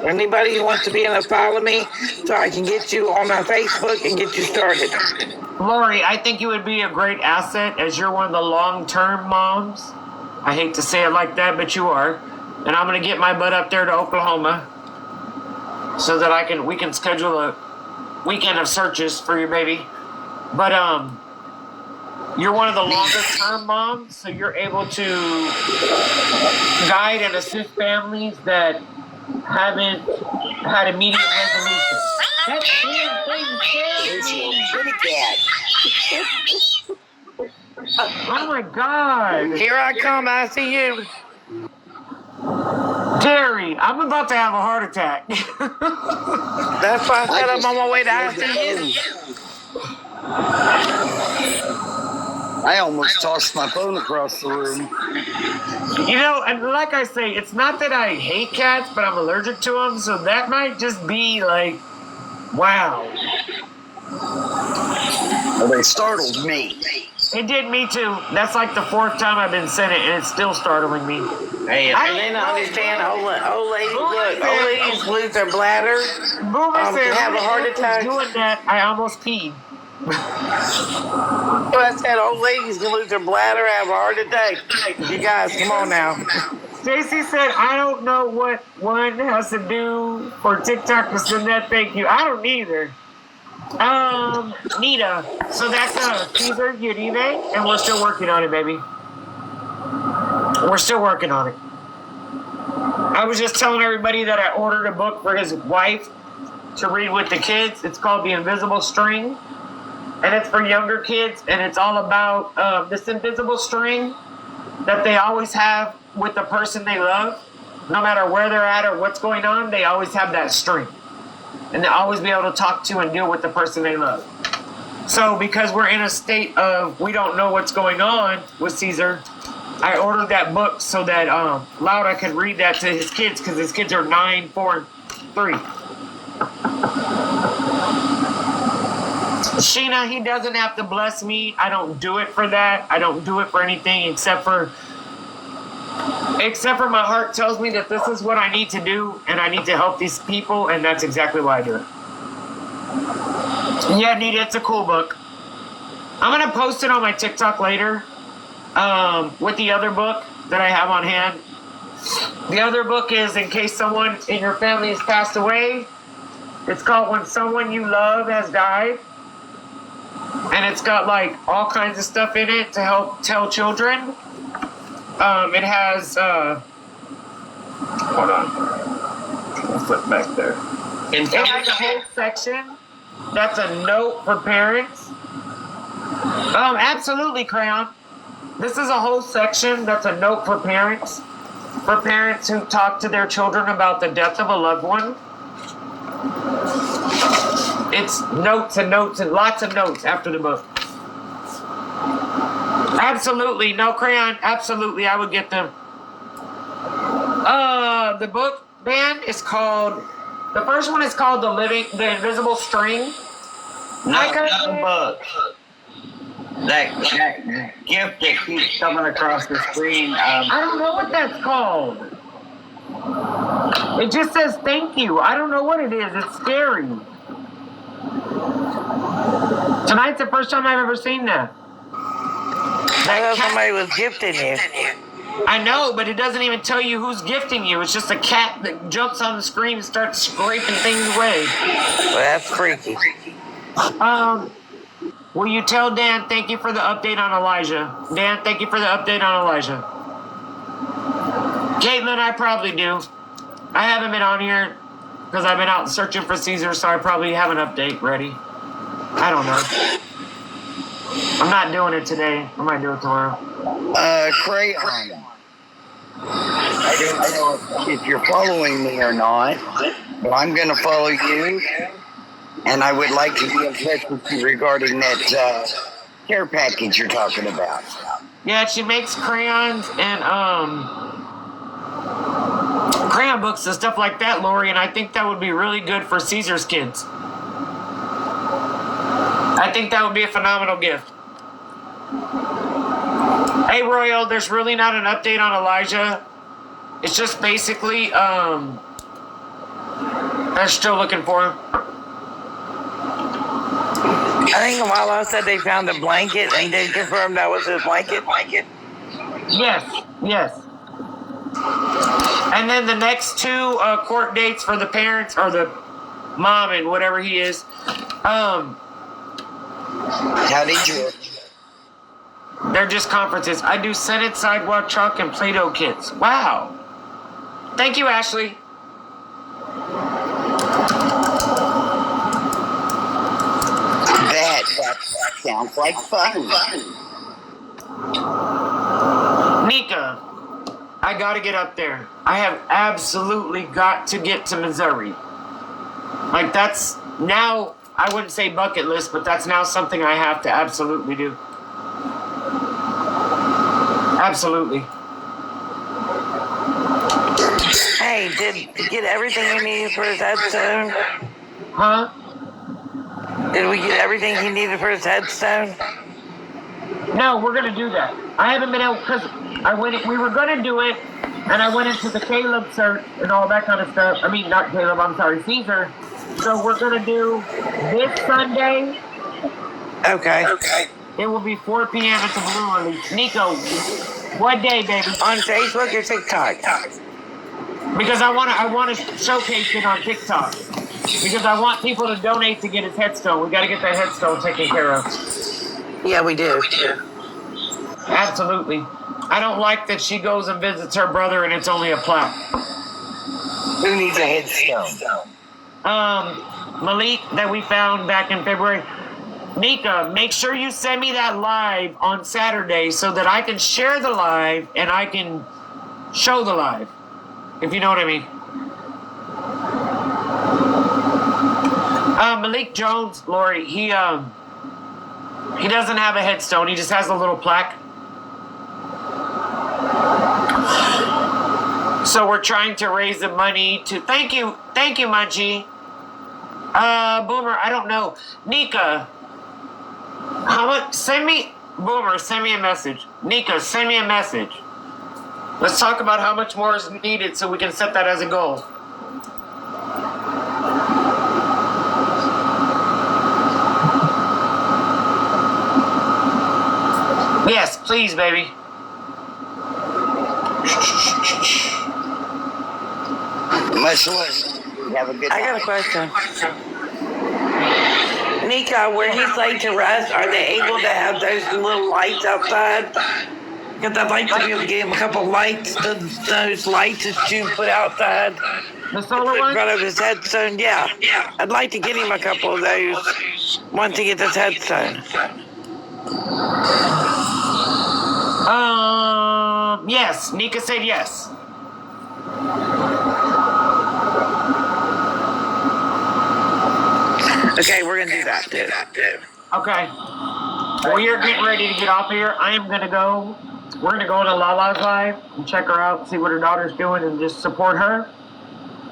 Anybody who wants to be in it, follow me so I can get you on my Facebook and get you started. Lori, I think you would be a great asset as you're one of the long-term moms. I hate to say it like that, but you are. And I'm gonna get my butt up there to Oklahoma so that we can schedule a weekend of searches for your baby. But you're one of the longer-term moms, so you're able to guide and assist families that haven't had immediate resolution. That damn thing Oh my God! Here I come, I see you. Jerry, I'm about to have a heart attack. That's why I said I'm on my way to ICU. I almost tossed my phone across the room. You know, and like I say, it's not that I hate cats, but I'm allergic to them, so that might just be like, wow. Well, they startled me. It did me too. That's like the 4th time I've been sent it, and it's still startling me. Hey, I didn't understand old ladies. Look, old ladies lose their bladder. Boomer said, have a heart attack. Doing that, I almost peed. I said old ladies can lose their bladder, have a heart attack. You guys, come on now. Stacy said, I don't know what one has to do for TikTok to send that thank you. I don't either. Nita. So that's Caesar Uribe, and we're still working on it, baby. We're still working on it. I was just telling everybody that I ordered a book for his wife to read with the kids. It's called The Invisible String, and it's for younger kids, and it's all about this invisible string that they always have with the person they love. No matter where they're at or what's going on, they always have that string. And they'll always be able to talk to and deal with the person they love. So because we're in a state of we don't know what's going on with Caesar, I ordered that book so that Lauda could read that to his kids because his kids are 9, 4, and 3. Sheena, he doesn't have to bless me. I don't do it for that. I don't do it for anything except for my heart tells me that this is what I need to do and I need to help these people, and that's exactly why I do it. Yeah, Nita, it's a cool book. I'm going to post it on my TikTok later with the other book that I have on hand. The other book is in case someone in your family has passed away. It's called When Someone You Love Has Died. And it's got like all kinds of stuff in it to help tell children. It has, hold on. I'll flip back there. It has a whole section that's a note for parents. Absolutely, Crayon. This is a whole section that's a note for parents who talk to their children about the death of a loved one. It's notes and notes and lots of notes after the book. Absolutely. No, Crayon. Absolutely. I would get them. The book band is called, the first one is called The Invisible String. Not the book. That gift that keeps coming across the screen. I don't know what that's called. It just says thank you. I don't know what it is. It's scary. Tonight's the first time I've ever seen that. I thought somebody was gifting you. I know, but it doesn't even tell you who's gifting you. It's just a cat that jumps on the screen and starts scraping things away. Well, that's freaky. Will you tell Dan thank you for the update on Elijah? Dan, thank you for the update on Elijah. Caitlin, I probably do. I haven't been on here because I've been out searching for Caesar, so I probably have an update ready. I don't know. I'm not doing it today. I might do it tomorrow. Crayon. I don't know if you're following me or not, but I'm going to follow you, and I would like to be in touch with you regarding that care package you're talking about. Yeah, she makes crayons and crayon books and stuff like that, Lori, and I think that would be really good for Caesar's kids. I think that would be a phenomenal gift. Hey, Royal, there's really not an update on Elijah. It's just basically, they're still looking for him. I think Lala said they found a blanket and they confirmed that was his blanket. Yes. And then the next two court dates for the parents, or the mom and whatever he is, How did you? they're just conferences. I do Senate sidewalk chalk and Play-Doh kits. Wow. Thank you, Ashley. That sounds like fun. Nika, I gotta get up there. I have absolutely got to get to Missouri. Like, that's now, I wouldn't say bucket list, but that's now something I have to absolutely do. Absolutely. Hey, did you get everything you needed for his headstone? Huh? Did we get everything he needed for his headstone? No, we're gonna do that. I haven't been able, because we were gonna do it, and I went into the Caleb search and all that kind of stuff. I mean, not Caleb, I'm sorry, Caesar. So we're gonna do this Sunday. Okay. It will be 4 p.m. at the Blue Release. Nico, what day, baby? On Facebook or TikTok? Because I want to showcase it on TikTok. Because I want people to donate to get his headstone. We got to get that headstone taken care of. Yeah, we do. Absolutely. I don't like that she goes and visits her brother and it's only a plaque. Who needs a headstone? Malik that we found back in February. Nika, make sure you send me that live on Saturday so that I can share the live and I can show the live. If you know what I mean. Malik Jones, Lori, he doesn't have a headstone. He just has a little plaque. So we're trying to raise the money to. Thank you, Munchie. Boomer, I don't know. Nika, how much? Boomer, send me a message. Nika, send me a message. Let's talk about how much more is needed so we can set that as a goal. Yes, please, baby. Much less. Have a good I got a question. Nika, where he's laid to rest, are they able to have those little lights outside? Because I'd like to be able to get him a couple lights, those lights that you put outside. The solar In one? front of his headstone, yeah. I'd like to get him a couple of those once he gets his headstone. Yes. Nika said yes. Okay, we're gonna do that too. Okay. Well, you're getting ready to get off here. I am gonna go. We're gonna go on to Lala's live and check her out, see what her daughter's doing, and just support her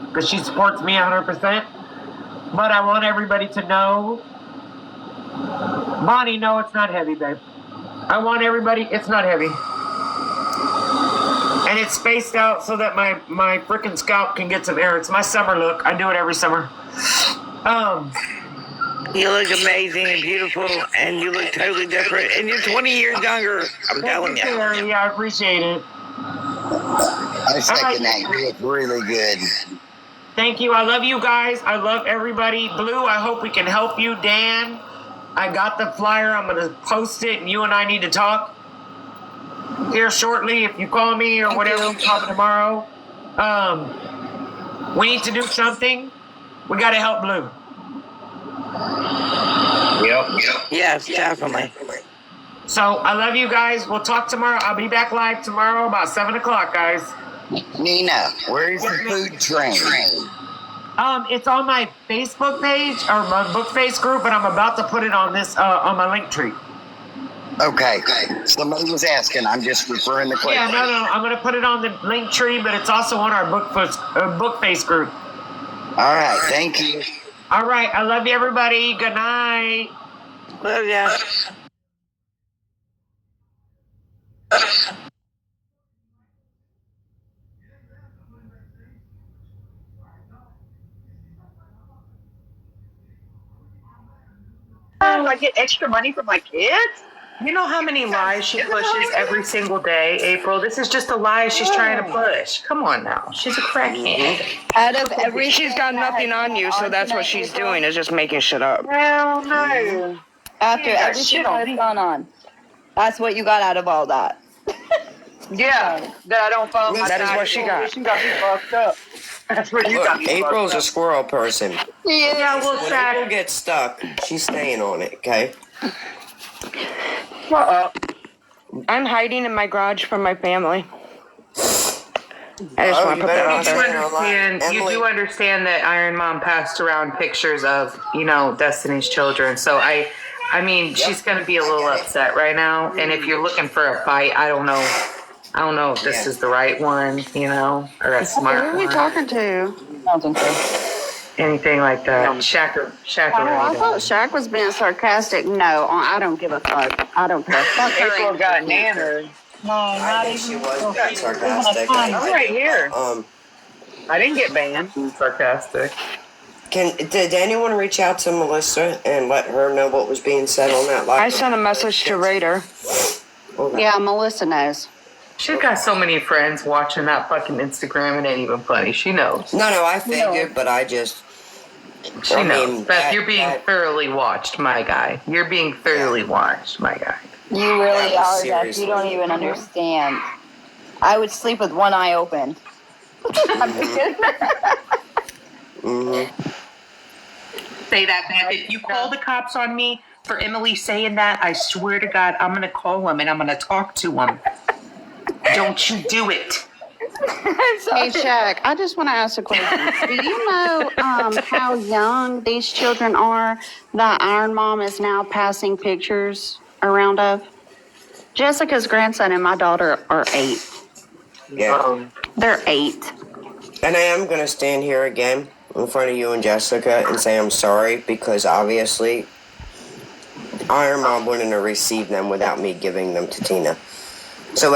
because she supports me 100%. But I want everybody to know, Bonnie, no, it's not heavy, babe. I want everybody. It's not heavy, and it's spaced out so that my freaking scalp can get some air. It's my summer look. I do it every summer. You look amazing and beautiful, and you look totally different, and you're 20 years younger. I'm telling you. Terry, I appreciate it. I second that. You look really good. Thank you. I love you guys. I love everybody. Blue, I hope we can help you. Dan, I got the flyer. I'm going to post it, and you and I need to talk. here shortly. If you call me or whatever, we'll talk tomorrow. We need to do something. We got to help Blue. Yep. Yes, definitely. So I love you guys. We'll talk tomorrow. I'll be back live tomorrow about 7 o'clock, guys. Nina, where's the food train? It's on my Facebook page or my Bookface group, and I'm about to put it on this on my link tree. Okay. Somebody was asking. I'm just referring the question. Yeah, no. I'm gonna put it on the link tree, but it's also on our Bookface group. All right. Thank you. All right. I love you, everybody. Good night. Love ya. Do I get extra money for my kids? You know how many lies she pushes every single day, April? This is just a lie she's trying to push. Come on now. She's a crackhead. Out of every, She's got nothing on you, so that's what she's doing, is just making shit up. Well, no. after Yeah, everything shit on that's me. gone on, that's what you got out of all that. Yeah, that I don't follow my That is what she got. She got me fucked up. That's what you got Look, me April's a fucked up. squirrel person. Yeah, well, When Shaq, April gets stuck, she's staying on it, okay? What up? I'm hiding in my garage from my family. I just Oh, want you to put better that not out say there. it online. you Emily, do understand that Iron Mom passed around pictures of, Destiny's children. So I mean, she's going to be a little upset right now. And if you're looking for a fight, I don't know if this is the right one, or a smart Who are we one, talking to? anything like that. Shaq Oh, I thought Shaq was being sarcastic. No, I don't give a fuck. I don't care. Fuck her. April got nannered. I think she was being sarcastic. I'm right here. I didn't get banned. sarcastic. Did anyone reach out to Melissa and let her know what was being said on that live? I sent a message to Raider. Okay. Yeah, Melissa knows. She's got so many friends watching that fucking Instagram. It ain't even funny. She knows. No, I figured, but I just... She I knows. mean, Beth, that- you're being that- thoroughly watched, my guy. You're being thoroughly watched, my guy. you really That was are, Jeff. seriously. You don't even understand. I would sleep with one eye open. I'm just kidding. Say that, Beth. If you call the cops on me for Emily saying that, I swear to God, I'm going to call him and I'm going to talk to him. Don't you do it. Hey, Shaq, I just want to ask a question. Do you know how young these children are that Iron Mom is now passing pictures around of? Jessica's grandson and my daughter are 8. Yeah. They're 8. And I am going to stand here again in front of you and Jessica and say I'm sorry, because obviously Iron Mom wouldn't have received them without me giving them to Tina. So